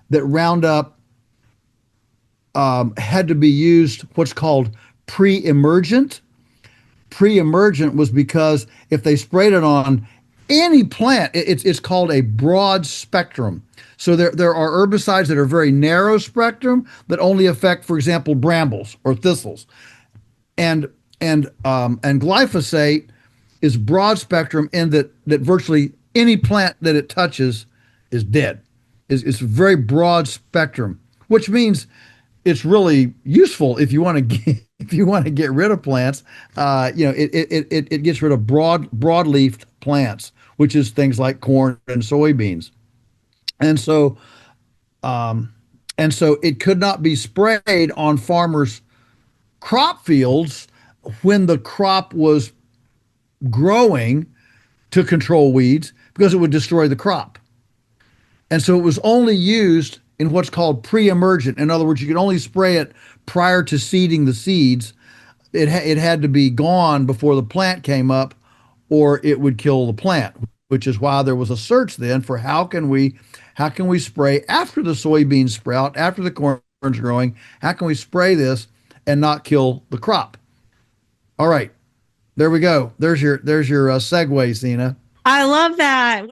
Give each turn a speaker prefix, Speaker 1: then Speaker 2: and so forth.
Speaker 1: that Roundup had to be used what's called pre-emergent. Pre-emergent was because if they sprayed it on any plant, it's called a broad spectrum. So there are herbicides that are very narrow spectrum that only affect, for example, brambles or thistles, and and glyphosate is broad spectrum in that virtually any plant that it touches is dead. It's very broad spectrum, which means it's really useful if you want to get, if you want to get rid of plants. It gets rid of broadleaf plants, which is things like corn and soybeans. And so and so it could not be sprayed on farmers' crop fields when the crop was growing to control weeds because it would destroy the crop. And so it was only used in what's called pre-emergent. In other words, you could only spray it prior to seeding the seeds. It had to be gone before the plant came up, or it would kill the plant. Which is why there was a search then for how can we spray after the soybeans sprout, after the corn's growing. How can we spray this and not kill the crop? All right, there we go. There's your segue, Sina.
Speaker 2: I love that.